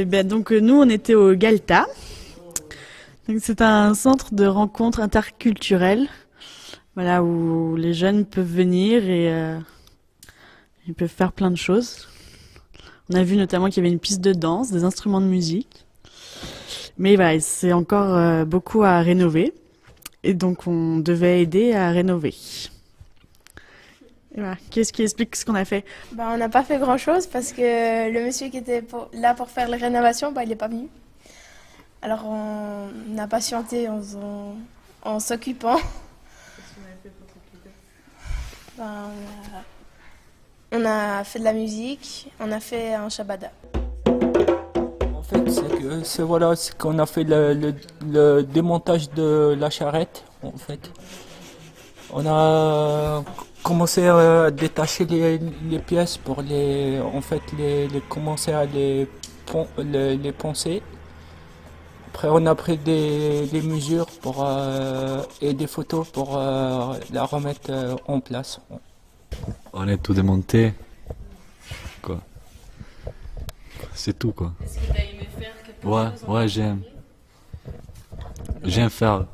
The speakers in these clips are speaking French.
Donc nous, on était au Galta. Donc, c'est un centre de rencontres interculturelles, voilà, où les jeunes peuvent venir et ils peuvent faire plein de choses. On a vu notamment qu'il y avait une piste de danse, des instruments de musique. Mais voilà, c'est encore beaucoup à rénover. Et donc, on devait aider à rénover. Et voilà. Qu'est-ce qui explique ce qu'on a fait? On n'a pas fait grand-chose parce que le monsieur qui était là pour faire les rénovations, il n'est pas venu. Alors, on a patienté en s'occupant. Qu'est-ce qu'on avait fait pour s'occuper? On a fait de la musique, on a fait un shabada. En fait, c'est qu'on a fait le démontage de la charrette. En fait, on a commencé à détacher les pièces pour commencer à les poncer. Après, on a pris des mesures et des photos pour la remettre en place. On est tout démonté. Quoi. C'est tout, quoi. Est-ce que t'as aimé faire quelque chose? Ouais, j'aime. J'aime faire.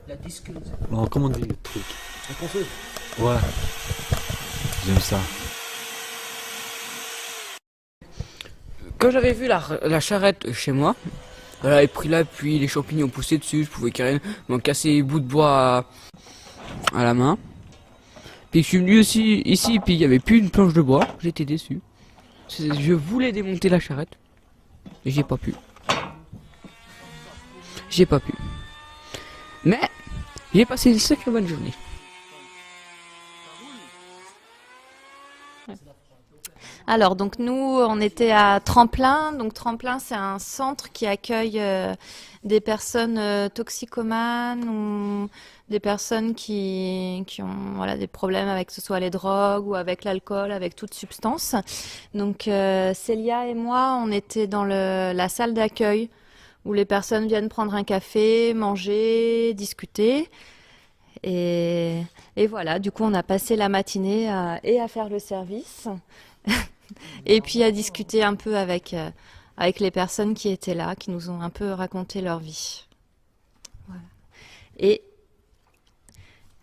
La discute. Non, comment on dit le truc? La ponceuse. Ouais. J'aime ça. Quand j'avais vu la charrette chez moi, elle avait pris là, puis les champignons poussaient dessus, je pouvais carrément m'en casser les bouts de bois à la main. Puis je suis venu aussi ici, puis il n'y avait plus une planche de bois, j'étais déçu. Je voulais démonter la charrette, mais j'ai pas pu. Mais j'ai passé une sacrée bonne journée. Alors, donc nous, on était à Tremplin. Donc Tremplin, c'est un centre qui accueille des personnes toxicomanes ou des personnes qui ont voilà, des problèmes avec que ce soit les drogues ou avec l'alcool, avec toute substance. Donc Célia et moi, on était dans la salle d'accueil où les personnes viennent prendre un café, manger, discuter. Et voilà, du coup, on a passé la matinée à faire le service et puis à discuter un peu avec les personnes qui étaient là, qui nous ont un peu raconté leur vie. Voilà. Et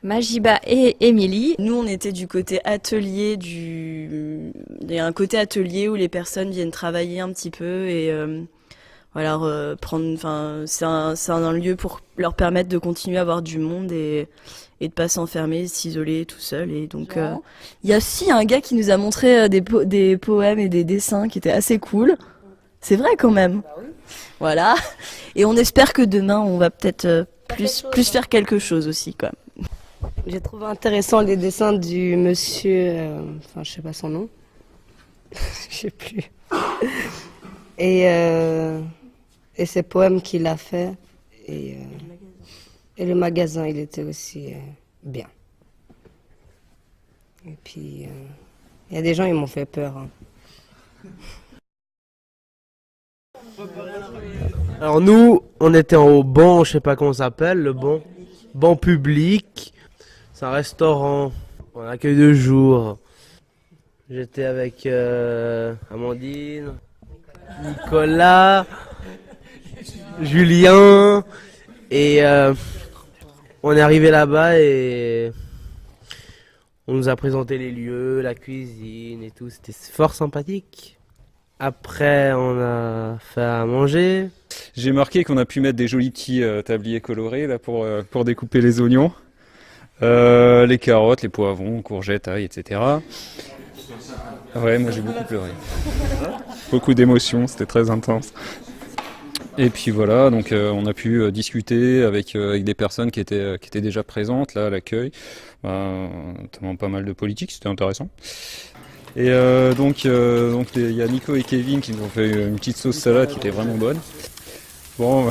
Majiba et Émilie. Nous, on était du côté atelier il y a un côté atelier où les personnes viennent travailler un petit peu et voilà, c'est un lieu pour leur permettre de continuer à avoir du monde et de pas s'enfermer, s'isoler tout seul. Et donc, il y a aussi un gars qui nous a montré des poèmes et des dessins qui étaient assez cool. C'est vrai quand même. Bah oui. Voilà. Et on espère que demain, on va peut-être plus faire quelque chose aussi, quoi. J'ai trouvé intéressant les dessins du monsieur, je sais pas son nom, je sais plus, et ces poèmes qu'il a fait, et le magasin, il était aussi bien. Et puis, il y a des gens, ils m'ont fait peur. Hein. Alors nous, on était au banc, je sais pas comment ça s'appelle, le banc public. C'est un restaurant, on accueille de jour. J'étais avec Amandine, Nicolas, Julien, et on est arrivé là-bas et on nous a présenté les lieux, la cuisine et tout. C'était fort sympathique. Après, on a fait à manger. J'ai marqué qu'on a pu mettre des jolis petits tabliers colorés là pour découper les oignons, les carottes, les poivrons, courgettes, ail, etc. Ouais, moi j'ai beaucoup pleuré. Beaucoup d'émotions, c'était très intense. Et puis voilà, donc on a pu discuter avec des personnes qui étaient déjà présentes là à l'accueil, notamment pas mal de politiques, c'était intéressant. Et donc il y a Nico et Kevin qui nous ont fait une petite sauce salade qui était vraiment bonne. Bon,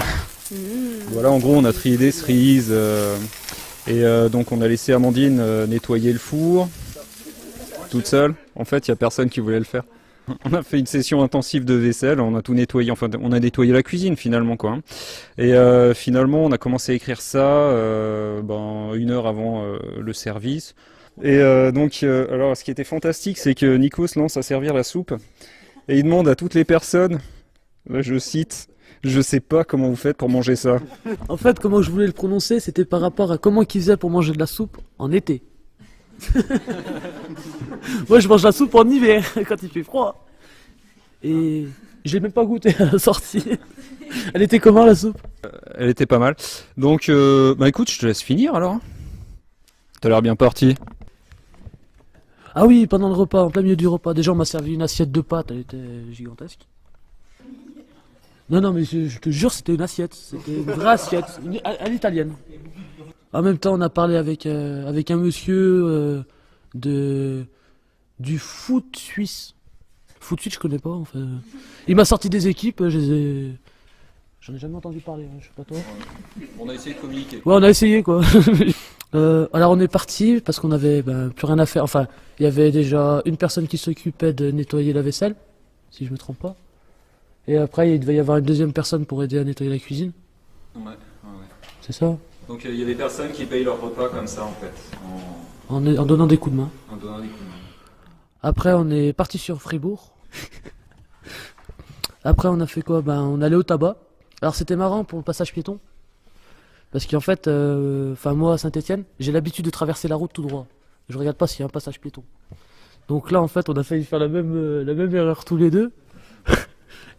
voilà, en gros on a trié des cerises et donc on a laissé Amandine nettoyer le four toute seule. En fait, il y a personne qui voulait le faire. On a fait une session intensive de vaisselle, on a tout nettoyé, enfin on a nettoyé la cuisine finalement quoi. Et finalement on a commencé à écrire ça 1 heure avant le service. Et alors ce qui était fantastique, c'est que Nico se lance à servir la soupe et il demande à toutes les personnes Je cite, je sais pas comment vous faites pour manger ça. En fait, comment je voulais le prononcer, c'était par rapport à comment ils faisaient pour manger de la soupe en été. Moi, je mange la soupe en hiver, quand il fait froid. Et je l'ai même pas goûté à la sortie. Elle était comment la soupe? Elle était pas mal. Donc, bah écoute, je te laisse finir alors. T'as l'air bien parti. Ah oui, pendant le repas, en plein milieu du repas, déjà on m'a servi une assiette de pâtes, elle était gigantesque. Non, mais je te jure, c'était une assiette. C'était une vraie assiette, à l'italienne. En même temps, on a parlé avec un monsieur du foot suisse. Foot suisse, je connais pas, enfin. Il m'a sorti des équipes, j'en ai jamais entendu parler, hein, je sais pas toi. On a essayé de communiquer. Ouais, on a essayé quoi. Alors on est parti parce qu'on avait plus rien à faire. Enfin, il y avait déjà une personne qui s'occupait de nettoyer la vaisselle, si je me trompe pas. Et après, il devait y avoir une deuxième personne pour aider à nettoyer la cuisine. Ouais. C'est ça? Donc il y a des personnes qui payent leur repas comme ça en fait. En donnant des coups de main. En donnant des coups de main. Après, on est parti sur Fribourg. Après, on a fait quoi? On allait au tabac. Alors, c'était marrant pour le passage piéton. Parce qu'en fait, moi, à Saint-Etienne, j'ai l'habitude de traverser la route tout droit. Je regarde pas s'il y a un passage piéton. Donc là, en fait, on a failli faire la même erreur tous les deux.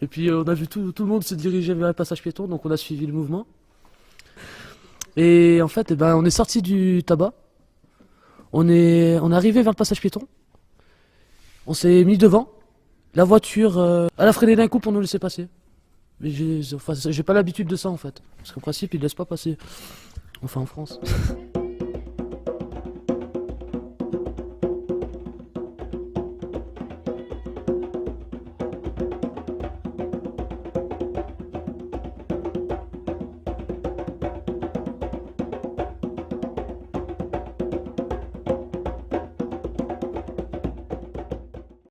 Et puis, on a vu tout le monde se diriger vers le passage piéton, donc on a suivi le mouvement. Et en fait, on est sorti du tabac. On est arrivé vers le passage piéton. On s'est mis devant. La voiture, elle a freiné d'un coup pour nous laisser passer. Mais j'ai pas l'habitude de ça en fait. Parce qu'en principe, ils laissent pas passer. Enfin en France.